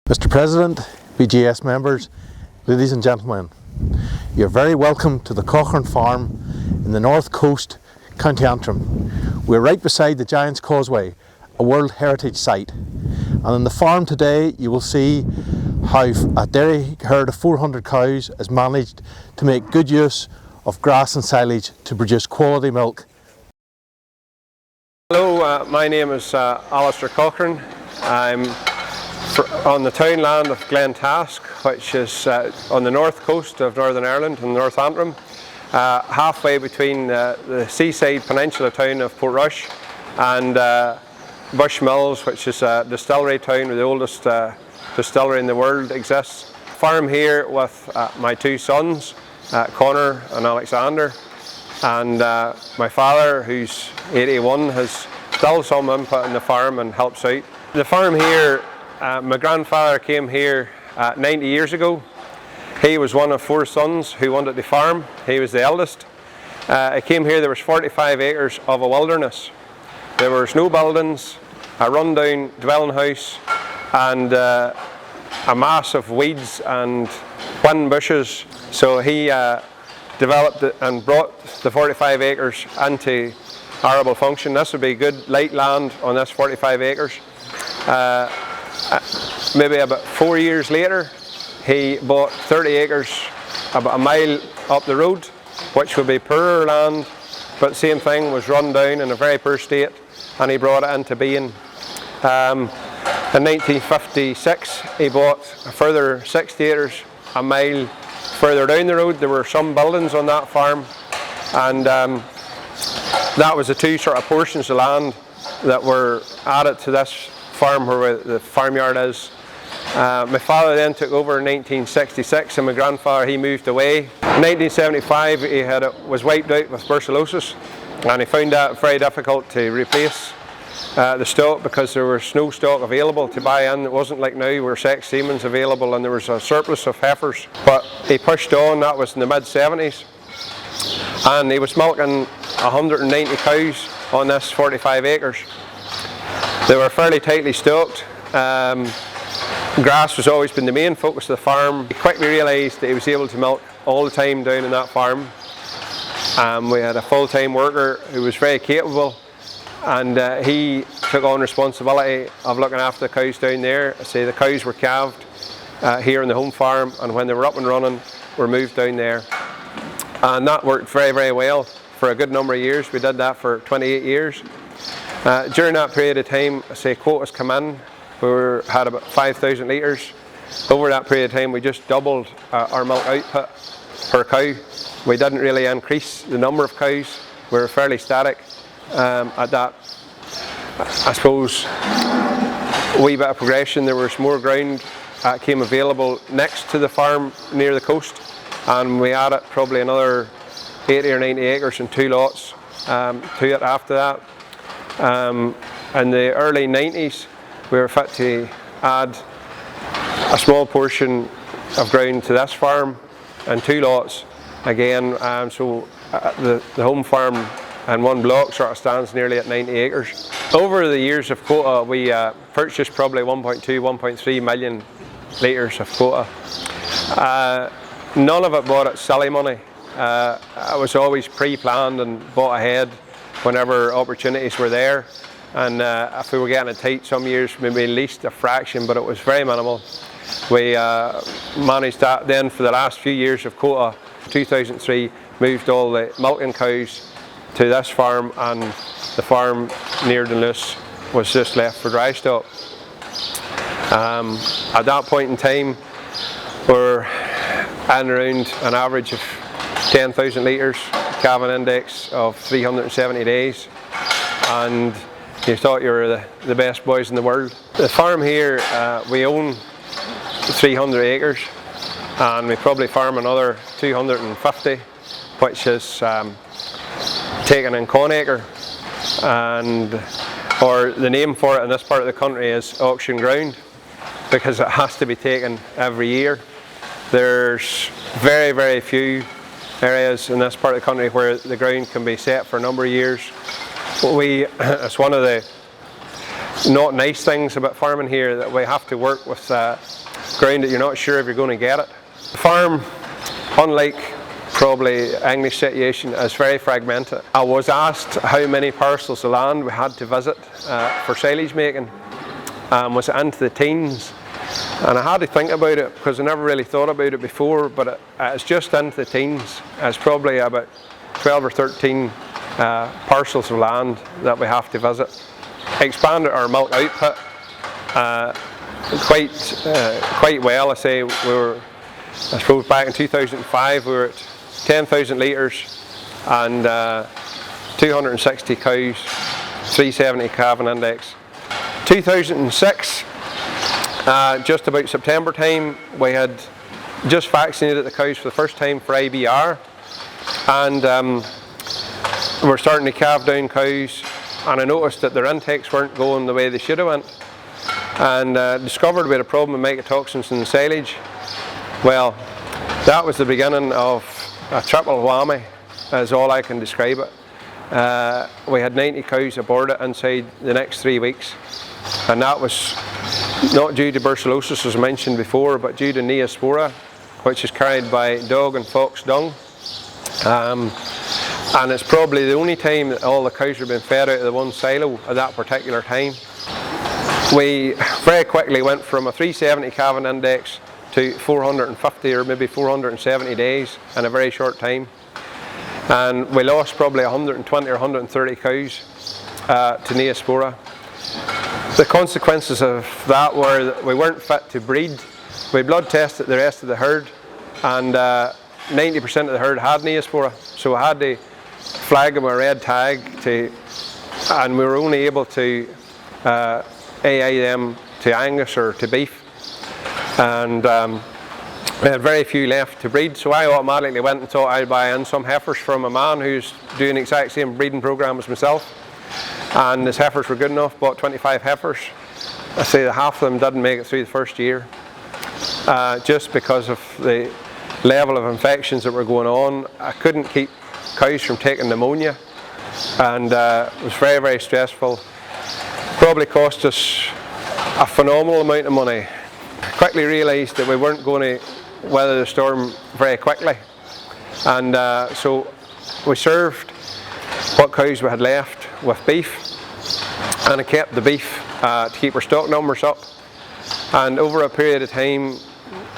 Mr. President, BGS members, ladies and gentlemen, you're very welcome to the Cochrane farm in the North Coast, County Antrim. We're right beside the Giant's Causeway, a World Heritage Site. And on the farm today you will see how a dairy herd of 400 cows is managed to make good use of grass and silage to produce quality milk. Hello, my name is Alastair Cochrane. I'm on the townland of Glentask, which is on the north coast of Northern Ireland in North Antrim, halfway between the seaside peninsula town of Portrush and Bushmills, which is a distillery town where the oldest distillery in the world exists. Farm here with my two sons, Conor and Alexander, and my father, who's 81, has still some input in the farm and helps out. The farm here, my grandfather came here 90 years ago. He was one of four sons who wanted to farm. He was the eldest. He came here, there was 45 acres of a wilderness. There was no buildings, a rundown dwelling house, and a mass of weeds and wind bushes. So he developed it and brought the 45 acres into arable function. This would be good light land on this 45 acres. Maybe about 4 years later, he bought 30 acres about a mile up the road, which would be poorer land, but the same thing, was run down in a very poor state, and he brought it into being. In 1956, he bought a further 60 acres a mile further down the road. There were some buildings on that farm, and that was the two sort of portions of land that were added to this farm where the farmyard is. My father then took over in 1966, and my grandfather, he moved away. In 1975 he was wiped out with brucellosis, and he found that very difficult to replace the stock because there was no stock available to buy in. It wasn't like now where sex semen's available and there was a surplus of heifers. But he pushed on. That was in the mid-70s, and he was milking 190 cows on this 45 acres. They were fairly tightly stocked. Grass was always been the main focus of the farm. He quickly realised that he was able to milk all the time down in that farm. We had a full-time worker who was very capable, and he took on responsibility of looking after the cows down there. I say the cows were calved here on the home farm, and when they were up and running, were moved down there. And that worked very, very well for a good number of years. We did that for 28 years. During that period of time, I say quotas come in. We had about 5,000 litres. Over that period of time, we just doubled our milk output per cow. We didn't really increase the number of cows. We were fairly static at that. I suppose a wee bit of progression. There was more ground that came available next to the farm near the coast, and we added probably another 80 or 90 acres in two lots to it after that. In the early 90s, we were fit to add a small portion of ground to this farm in two lots again, so the home farm in one block sort of stands nearly at 90 acres. Over the years of quota, we purchased probably 1.2, 1.3 million litres of quota. None of it bought at silly money. It was always pre-planned and bought ahead whenever opportunities were there. And if we were getting it tight some years, maybe at least a fraction, but it was very minimal. We managed that then for the last few years of quota. 2003, moved all the milking cows to this farm, and the farm near Dunluce was just left for dry stock. At that point in time, we're in around an average of 10,000 litres, calving index of 370 days, and you thought you were the best boys in the world. The farm here, we own 300 acres, and we probably farm another 250, which is taken in Conacre, or the name for it in this part of the country is auction ground, because it has to be taken every year. There's very, very few areas in this part of the country where the ground can be set for a number of years. It's one of the not nice things about farming here, that we have to work with ground that you're not sure if you're going to get it. The farm, unlike probably English situation, is very fragmented. I was asked how many parcels of land we had to visit for silage making. Was it into the teens? And I had to think about it because I never really thought about it before, but it's just into the teens. It's probably about 12 or 13 parcels of land that we have to visit. Expanded our milk output quite well. I say I suppose back in 2005 we were at 10,000 litres and 260 cows, 370 calving index. 2006, just about September time, we had just vaccinated the cows for the first time for IBR, and we're starting to calve down cows, and I noticed that their intakes weren't going the way they should have went, and discovered we had a problem with mycotoxins in the silage. Well, that was the beginning of a triple whammy, is all I can describe it. We had 90 cows aborted inside the next 3 weeks, and that was not due to brucellosis as I mentioned before, but due to neospora, which is carried by dog and fox dung. And it's probably the only time that all the cows have been fed out of the one silo at that particular time. We very quickly went from a 370 calving index to 450 or maybe 470 days in a very short time. And we lost probably 120 or 130 cows to neospora. The consequences of that were that we weren't fit to breed. We blood tested the rest of the herd, and 90% of the herd had neospora, so we had to flag them a red tag and we were only able to AA them to Angus or to beef, and we had very few left to breed, so I automatically went and thought I'd buy in some heifers from a man who's doing the exact same breeding program as myself, and his heifers were good enough. Bought 25 heifers. I say that half of them didn't make it through the first year, just because of the level of infections that were going on. I couldn't keep cows from taking pneumonia, and it was very, very stressful. Probably cost us a phenomenal amount of money. Quickly realised that we weren't going to weather the storm very quickly, and so we served what cows we had left with beef, and I kept the beef to keep our stock numbers up. And over a period of time,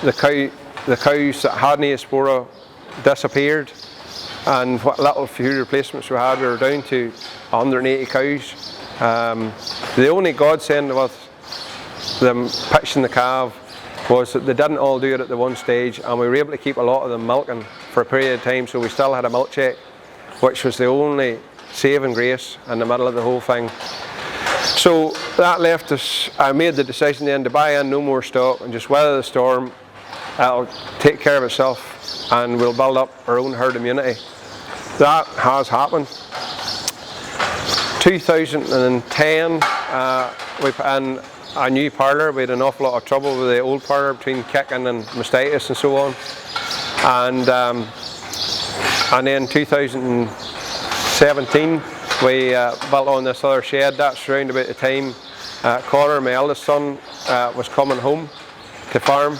the cows that had neospora disappeared, and what little few replacements we had, we were down to 180 cows. The only godsend with them pitching the calve was that they didn't all do it at the one stage, and we were able to keep a lot of them milking for a period of time, so we still had a milk check, which was the only saving grace in the middle of the whole thing. So that left us, I made the decision then to buy in no more stock and just weather the storm. It'll take care of itself and we'll build up our own herd immunity. That has happened. 2010, we put in a new parlour. We had an awful lot of trouble with the old parlour between kicking and mastitis and so on. And then 2017, we built on this other shed. That's around about the time Conor, my eldest son, was coming home to farm.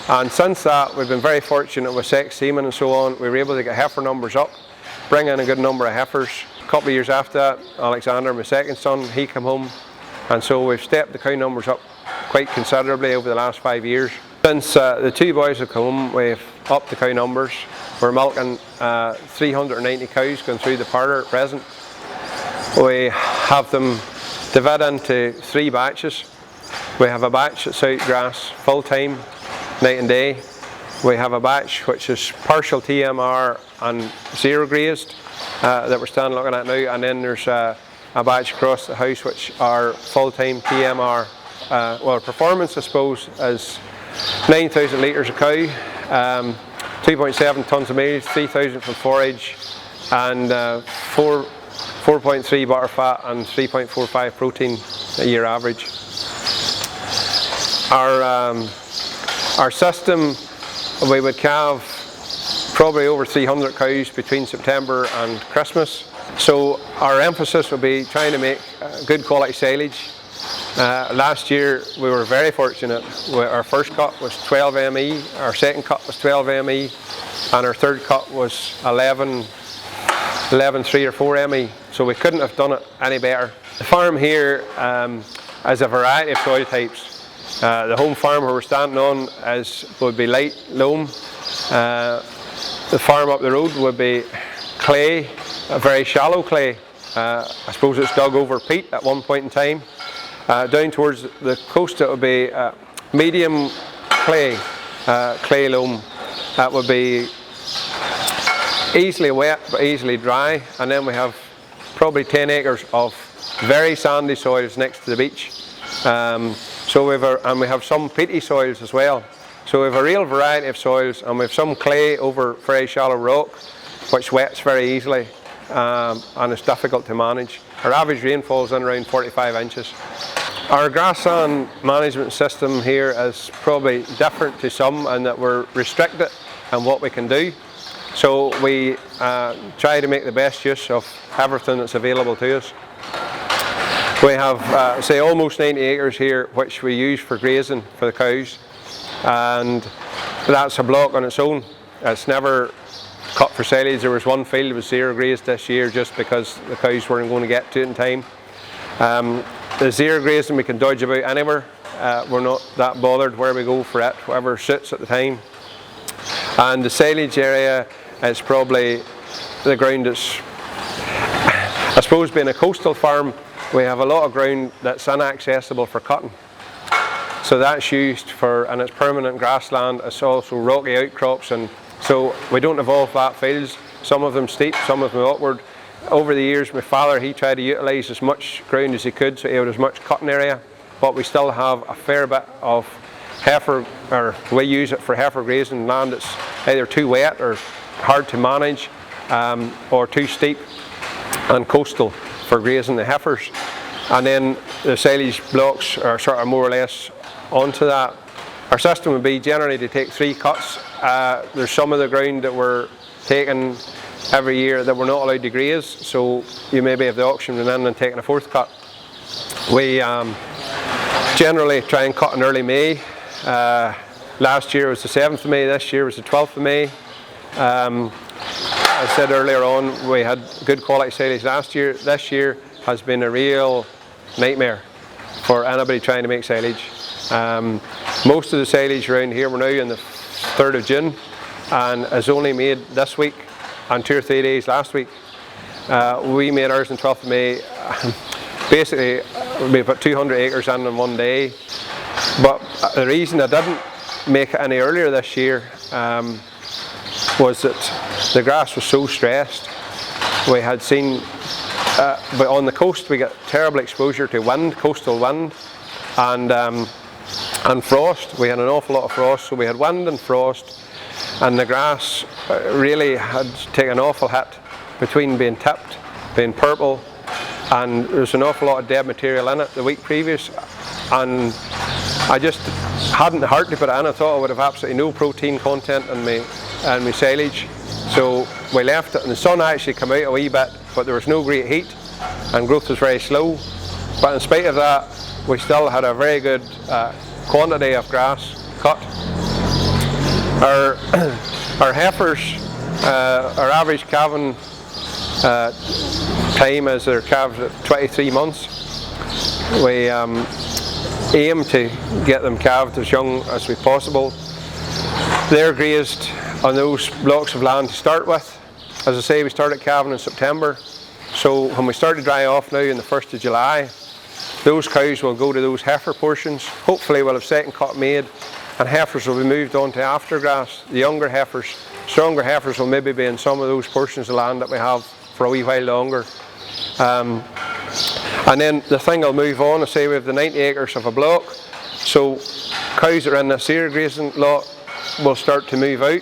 And since that, we've been very fortunate with sex semen and so on. We were able to get heifer numbers up, bring in a good number of heifers. A couple of years after that, Alexander, my second son, he came home. And so we've stepped the cow numbers up quite considerably over the last 5 years. Since the two boys have come home, we've upped the cow numbers. We're milking 390 cows going through the parlour at present. We have them divided into 3 batches. We have a batch that's out grass full time, night and day. We have a batch which is partial TMR and zero grazed that we're standing looking at now, and then there's a batch across the house which are full-time TMR. Well, performance I suppose is 9,000 litres a cow, 2.7 tonnes of maize, 3,000 from forage, and 4.3 butter fat and 3.45 protein a year average. Our system, we would calve probably over 300 cows between September and Christmas. So our emphasis will be trying to make good quality silage Last year we were very fortunate. Our first cut was 12 ME, our second cut was 12 ME, and our third cut was 11, 3 or 4 ME. So we couldn't have done it any better. The farm here has a variety of soil types. The home farm where we're standing on would be light loam. The farm up the road would be clay, a very shallow clay. I suppose it's dug over peat at one point in time. Down towards the coast it would be medium clay, clay loam. That would be easily wet but easily dry, and then we have probably 10 acres of very sandy soils next to the beach. So we have some peaty soils as well. So we have a real variety of soils, and we have some clay over very shallow rock which wets very easily, and it's difficult to manage. Our average rainfall is in around 45 inches. Our grassland management system here is probably different to some in that we're restricted in what we can do. So we try to make the best use of everything that's available to us. We have, say, almost 90 acres here which we use for grazing for the cows, and that's a block on its own. It's never cut for silage. There was one field that was zero grazed this year just because the cows weren't going to get to it in time. The zero grazing we can dodge about anywhere. We're not that bothered where we go for it, whatever suits at the time. And the silage area is probably the ground that's, I suppose, being a coastal farm, we have a lot of ground that's inaccessible for cutting. So that's used for, and it's permanent grassland. It's also rocky outcrops, and so we don't have all flat fields. Some of them steep, some of them upward. Over the years, my father, he tried to utilise as much ground as he could so he had as much cutting area, but we still have a fair bit of heifer, or we use it for heifer grazing land that's either too wet or hard to manage, or too steep and coastal for grazing the heifers. And then the silage blocks are sort of more or less onto that. Our system would be generally to take 3 cuts. There's some of the ground that we're taking every year that we're not allowed to graze, so you maybe have the option of then and taking a 4th cut. We generally try and cut in early May. Last year was the 7th of May, this year was the 12th of May. I said earlier on, we had good quality silage last year. This year has been a real nightmare for anybody trying to make silage. Most of the silage around here, we're now in the 3rd of June, and is only made this week and 2 or 3 days last week. We made ours on 12th of May. Basically, we put 200 acres in one day. But the reason I didn't make it any earlier this year was that the grass was so stressed. We had seen, but on the coast we get terrible exposure to wind, coastal wind, and frost. We had an awful lot of frost, so we had wind and frost, and the grass really had taken an awful hit between being tipped, being purple, and there's an awful lot of dead material in it the week previous, and I just hadn't the heart to put it in. I thought I would have absolutely no protein content in my silage, so we left it, and the sun actually came out a wee bit, but there was no great heat and growth was very slow. But in spite of that, we still had a very good quantity of grass cut. Our heifers, our average calving time is their calves at 23 months. We aim to get them calved as young as we possible. They're grazed on those blocks of land to start with. As I say, we started calving in September, so when we start to dry off now in the 1st of July, those cows will go to those heifer portions. Hopefully we'll have second cut made, and heifers will be moved on to aftergrass. The younger heifers, stronger heifers will maybe be in some of those portions of land that we have for a wee while longer. And then the thing will move on. I say we have the 90 acres of a block, so cows that are in this zero grazing lot will start to move out,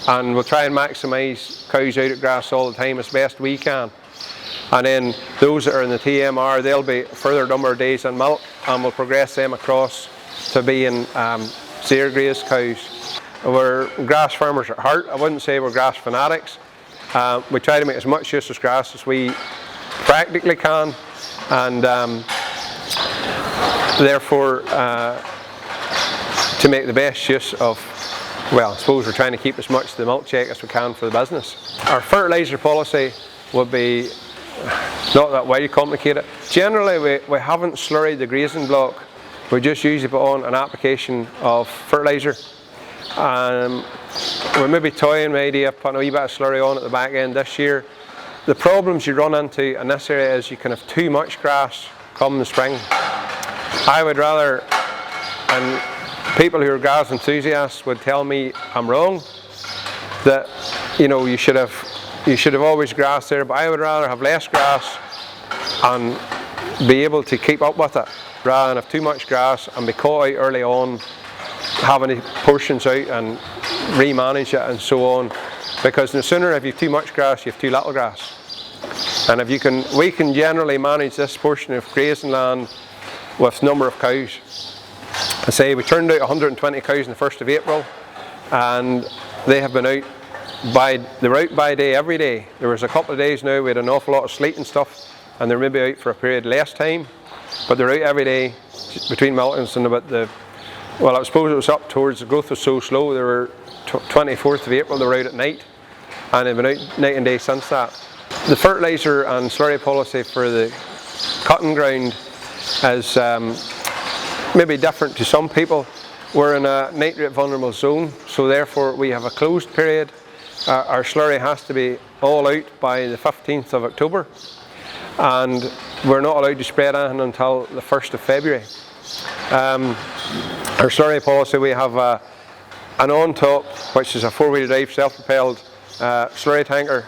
and we'll try and maximise cows out at grass all the time as best we can. And then those that are in the TMR, they'll be a further number of days in milk, and we'll progress them across to being zero graze cows. We're grass farmers at heart. I wouldn't say we're grass fanatics. We try to make as much use of grass as we practically can, and therefore, to make the best use of, well, I suppose we're trying to keep as much of the milk check as we can for the business. Our fertilizer policy would be not that very complicated. Generally, we haven't slurried the grazing block. We just usually put on an application of fertiliser. We're maybe toying with the idea of putting a wee bit of slurry on at the back end this year. The problems you run into in this area is you can have too much grass come the spring. I would rather, and people who are grass enthusiasts would tell me I'm wrong, that you should have always grass there, but I would rather have less grass and be able to keep up with it rather than have too much grass and be caught out early on having portions out and remanage it and so on, because no sooner if you have too much grass you have too little grass. And if we can generally manage this portion of grazing land with number of cows. I say we turned out 120 cows on the 1st of April, and they have been out they're out by day every day. There was a couple of days now we had an awful lot of sleet and stuff, and they're maybe out for a period less time, but they're out every day between milkings and about well, I suppose it was up towards, the growth was so slow, they were 24th of April, they were out at night, and they've been out night and day since that. The fertiliser and slurry policy for the cutting ground is maybe different to some people. We're in a nitrate vulnerable zone, so therefore we have a closed period. Our slurry has to be all out by the 15th of October, and we're not allowed to spread anything until the 1st of February. Our slurry policy, we have an on-top, which is a 4-wheel drive self-propelled slurry tanker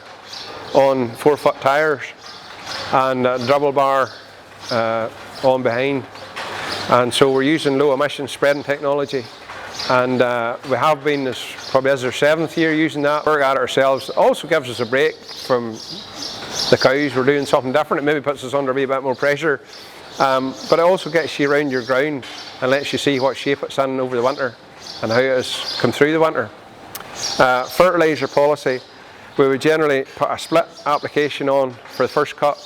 on 4-foot tyres, and a double bar on behind. And so we're using low emission spreading technology, and we have been, this probably is our 7th year using that. Work at it ourselves. It also gives us a break from the cows. We're doing something different. It maybe puts us under a wee bit more pressure, but it also gets you around your ground and lets you see what shape it's in over the winter and how it has come through the winter. Fertilizer policy, we would generally put a split application on for the first cut.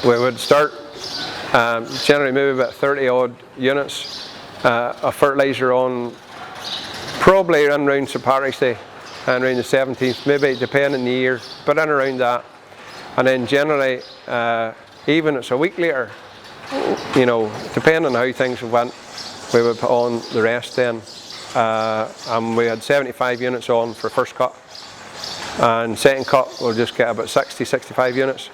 We would start generally maybe about 30 odd units of fertiliser on probably in around St Patrick's Day and around the 17th, maybe depending on the year, but in around that. And then generally, even it's a week later, depending on how things went, we would put on the rest then. And we had 75 units on for first cut, and second cut we'll just get about 60-65 units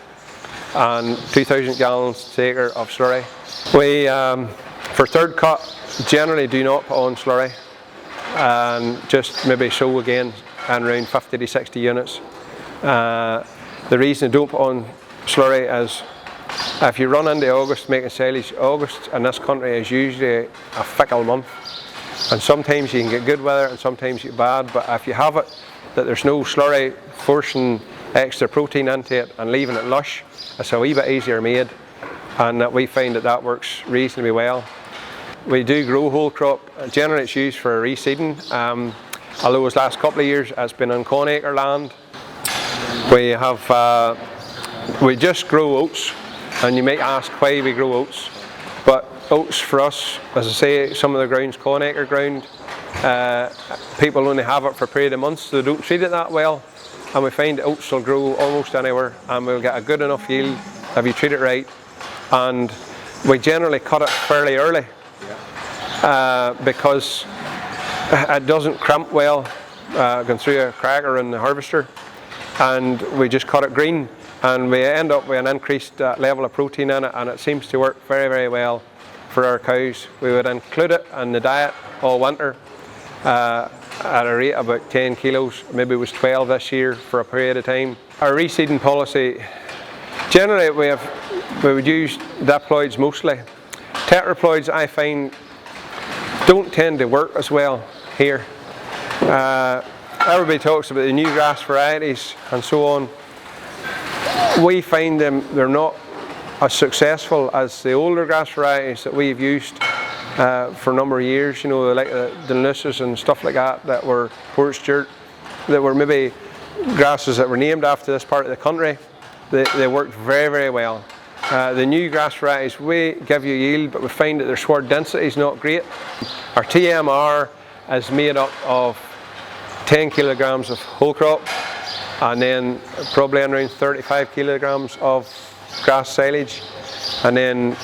and 2,000 gallons per acre of slurry. We, for third cut, generally do not put on slurry, and just maybe sow again and around 50-60 units. The reason I don't put on slurry is if you run into August making silage, August in this country is usually a fickle month, and sometimes you can get good weather and sometimes you get bad, but if you have it that there's no slurry forcing extra protein into it and leaving it lush, it's a wee bit easier made, and that we find that works reasonably well. We do grow whole crop. Generally it's used for reseeding, although this last couple of years it's been on corn acre land. We just grow oats, and you might ask why we grow oats, but oats for us, as I say, some of the ground's corn acre ground. People only have it for a period of months, so they don't treat it that well, and we find that oats will grow almost anywhere and we'll get a good enough yield if you treat it right. And we generally cut it fairly early because it doesn't crimp well going through a cracker in the harvester, and we just cut it green, and we end up with an increased level of protein in it, and it seems to work very, very well for our cows. We would include it in the diet all winter at a rate of about 10 kilos, maybe it was 12 this year for a period of time. Our reseeding policy, generally we would use diploids mostly. Tetraploids I find don't tend to work as well here. Everybody talks about the new grass varieties and so on. We find they're not as successful as the older grass varieties that we've used for a number of years, like the Luces and stuff like that were Port Stewart, that were maybe grasses that were named after this part of the country. They worked very, very well. The new grass varieties we give you yield, but we find that their sward density is not great. Our TMR is made up of 10 kilograms of whole crop and then probably around 35 kilograms of grass silage, and then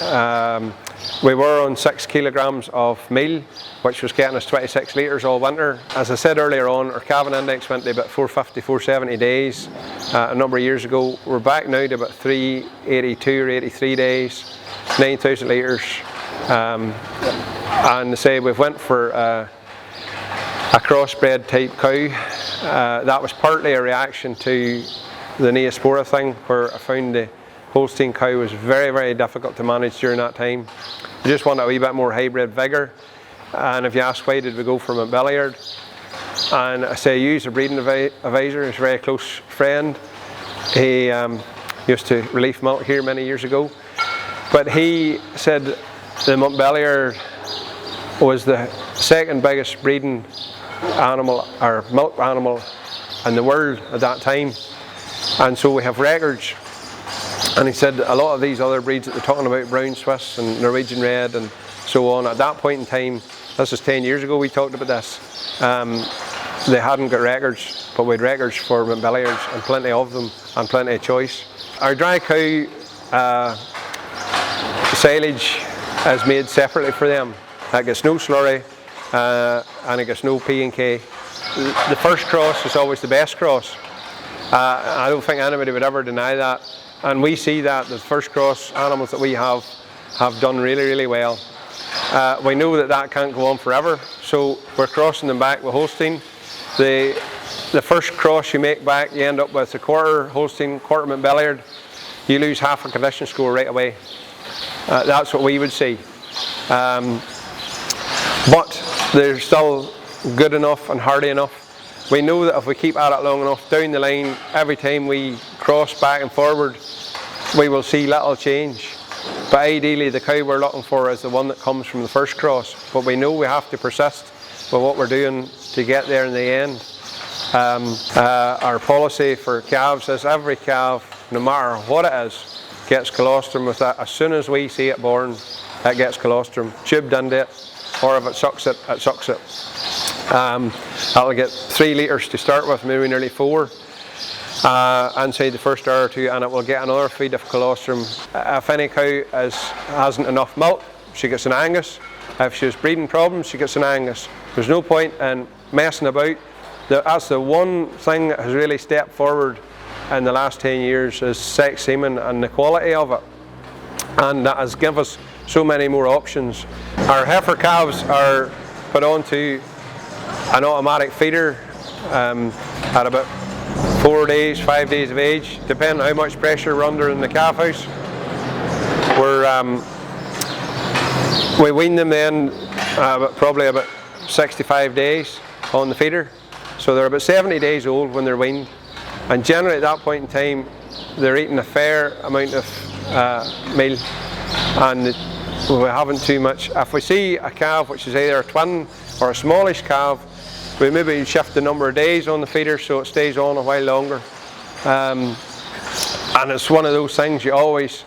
we were on 6 kilograms of meal, which was getting us 26 litres all winter. As I said earlier on, our calving index went to about 450, 470 days a number of years ago. We're back now to about 382 or 83 days, 9,000 litres. And say we've went for a crossbred type cow. That was partly a reaction to the Neospora thing, where I found the Holstein cow was very, very difficult to manage during that time. We just wanted a wee bit more hybrid vigour. And if you ask why did we go for Montbeliarde, and I say use a breeding advisor, he's a very close friend. He used to relief milk here many years ago, but he said the Montbeliarde was the second biggest breeding animal or milk animal in the world at that time, and so we have records. And he said a lot of these other breeds that they're talking about, Brown Swiss and Norwegian Red and so on, at that point in time, this is 10 years ago we talked about this, they hadn't got records, but we had records for Montbeliardes and plenty of them and plenty of choice. Our dry cow silage is made separately for them. It gets no slurry and it gets no P&K. The first cross is always the best cross. I don't think anybody would ever deny that, and we see that the first cross animals that we have done really, really well. We know that that can't go on forever, so we're crossing them back with Holstein. The first cross you make back, you end up with a quarter Holstein, quarter Montbeliarde. You lose half a condition score right away. That's what we would see. But they're still good enough and hardy enough. We know that if we keep at it long enough, down the line, every time we cross back and forward, we will see little change. But ideally the cow we're looking for is the one that comes from the first cross. But we know we have to persist with what we're doing to get there in the end. Our policy for calves is every calf, no matter what it is, gets colostrum with that. As soon as we see it born, it gets colostrum, tubed into it, or if it sucks it, it sucks it. That'll get 3 litres to start with, maybe nearly 4. Inside the first hour or two, and it will get another feed of colostrum. If any cow hasn't enough milk, she gets an Angus. If she has breeding problems, she gets an Angus. There's no point in messing about. That's the one thing that has really stepped forward in the last 10 years is sex semen and the quality of it. And that has given us so many more options. Our heifer calves are put onto an automatic feeder at about 4 days, 5 days of age, depending on how much pressure we're under in the calf house. We wean them then probably about 65 days on the feeder. So they're about 70 days old when they're weaned. And generally at that point in time, they're eating a fair amount of meal, and we haven't too much. If we see a calf which is either a twin or a smallish calf, we maybe shift the number of days on the feeder so it stays on a while longer. And it's one of those things you always,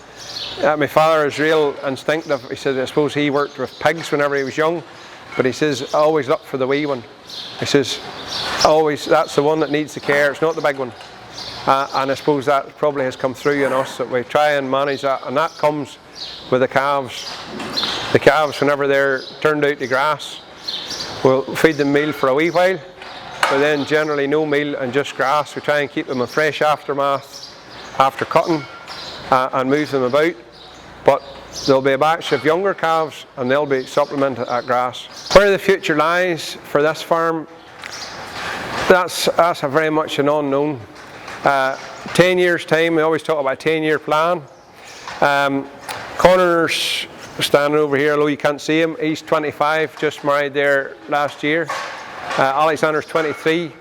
my father is real instinctive. He said, I suppose he worked with pigs whenever he was young, but he says, always look for the wee one. He says, always, that's the one that needs the care, it's not the big one. And I suppose that probably has come through in us, that we try and manage that, and that comes with the calves. The calves, whenever they're turned out to grass, we'll feed them meal for a wee while, but then generally no meal and just grass. We try and keep them in fresh aftermath after cutting and move them about. But there'll be a batch of younger calves and they'll be supplemented at grass. Where the future lies for this farm, that's a very much an unknown. 10 years time, we always talk about a 10-year plan. Conor's standing over here, although you can't see him, he's 25, just married there last year. Alexander's 23.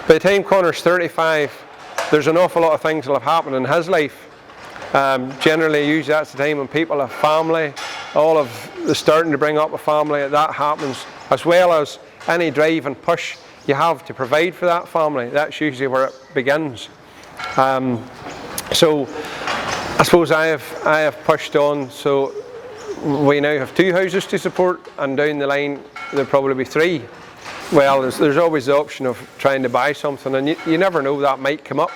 By the time Conor's 35, there's an awful lot of things that have happened in his life. Generally, usually that's the time when people have family, all of the starting to bring up a family, that happens, as well as any drive and push you have to provide for that family. That's usually where it begins. So I suppose I have pushed on, so we now have 2 houses to support, and down the line there'll probably be 3. Well, there's always the option of trying to buy something, and you never know, that might come up,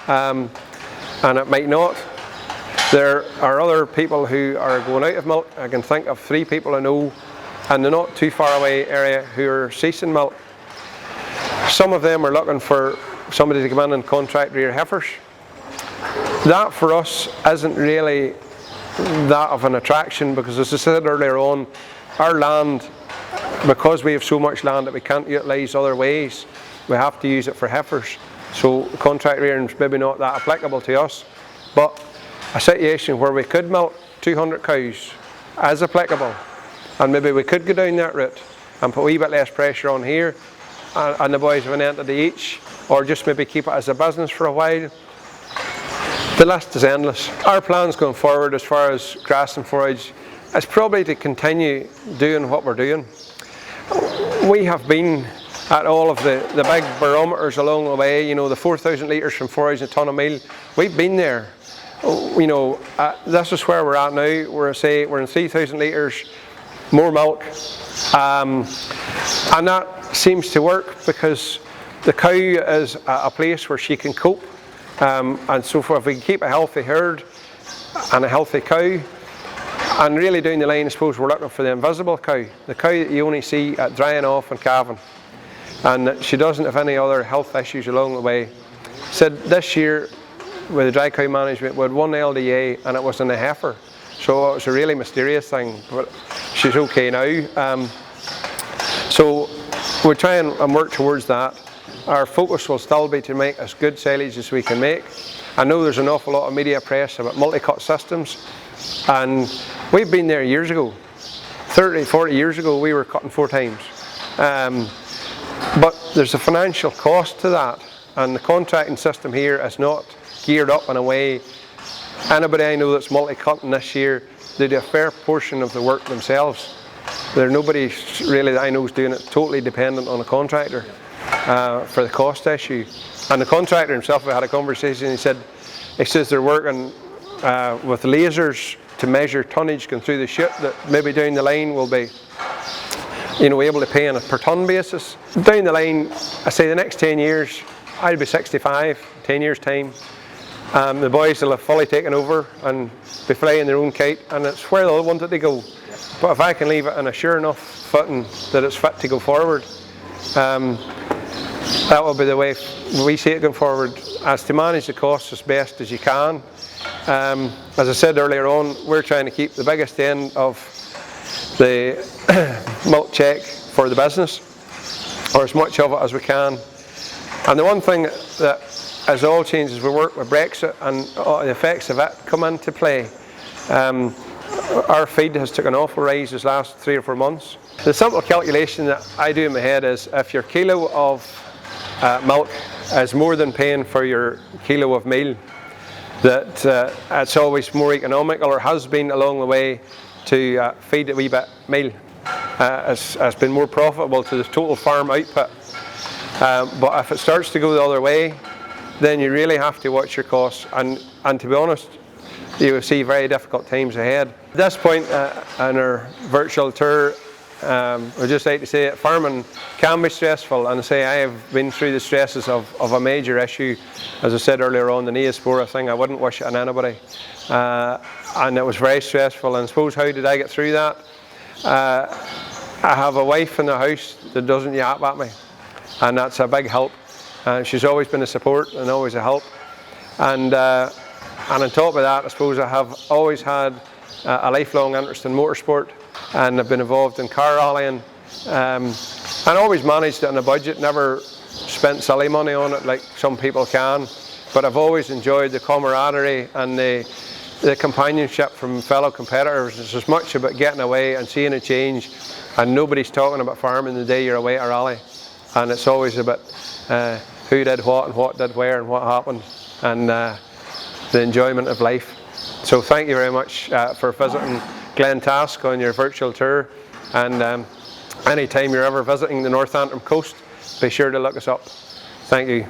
and it might not. There are other people who are going out of milk. I can think of 3 people I know, and they're not too far away area, who are ceasing milk. Some of them are looking for somebody to come in and contract rear heifers. That for us isn't really that of an attraction, because as I said earlier on, our land, because we have so much land that we can't utilise other ways, we have to use it for heifers. So contract rearing is maybe not that applicable to us, but a situation where we could milk 200 cows is applicable, and maybe we could go down that route and put a wee bit less pressure on here, and the boys have an entity each, or just maybe keep it as a business for a while. The list is endless. Our plans going forward as far as grass and forage is probably to continue doing what we're doing. We have been at all of the big barometers along the way, you know, the 4,000 litres from forage and a ton of meal. We've been there. You know, this is where we're at now. We're in 3,000 litres more milk, and that seems to work because the cow is a place where she can cope. And so if we can keep a healthy herd and a healthy cow, and really down the line, I suppose we're looking for the invisible cow, the cow that you only see at drying off and calving, and she doesn't have any other health issues along the way. Said this year with the dry cow management we had 1 LDA, and it was in a heifer, so it was a really mysterious thing, but she's okay now. So we're trying and work towards that. Our focus will still be to make as good silage as we can make. I know there's an awful lot of media press about multi-cut systems, and we've been there years ago. 30, 40 years ago we were cutting 4 times. But there's a financial cost to that, and the contracting system here is not geared up in a way. Anybody I know that's multi-cutting this year, they do a fair portion of the work themselves. There's nobody really that I know is doing it totally dependent on a contractor. For the cost issue, and the contractor himself, we had a conversation. He says they're working with lasers to measure tonnage going through the chute, that maybe down the line will be, you know, able to pay on a per tonne basis. Down the line, I say the next 10 years, I'll be 65, 10 years time. The boys will have fully taken over and be flying their own kite, and it's where they'll want it to go. But if I can leave it in a sure enough footing that it's fit to go forward, that will be the way we see it going forward, as to manage the costs as best as you can. As I said earlier on, we're trying to keep the biggest end of the milk check for the business, or as much of it as we can. And the one thing that has all changed is we work with Brexit, and the effects of it come into play. Our feed has taken an awful rise this last 3 or 4 months. The simple calculation that I do in my head is, if your kilo of milk is more than paying for your kilo of meal, that it's always more economical, or has been along the way, to feed a wee bit meal. It's been more profitable to the total farm output. But if it starts to go the other way, then you really have to watch your costs, and to be honest, you will see very difficult times ahead. At this point in our virtual tour, I'd just like to say that farming can be stressful, and I say I have been through the stresses of a major issue. As I said earlier on, the Neospora thing, I wouldn't wish it on anybody, and it was very stressful. And I suppose, how did I get through that? I have a wife in the house that doesn't yap at me, and that's a big help. She's always been a support and always a help, and on top of that, I suppose I have always had a lifelong interest in motorsport, and I've been involved in car rallying, and always managed it on a budget, never spent silly money on it like some people can, but I've always enjoyed the camaraderie and the companionship from fellow competitors. It's as much about getting away and seeing a change, and nobody's talking about farming the day you're away at a rally, and it's always about who did what and what did where and what happened, and the enjoyment of life. So thank you very much for visiting Glentask on your virtual tour, and any time you're ever visiting the North Antrim coast, be sure to look us up. Thank you.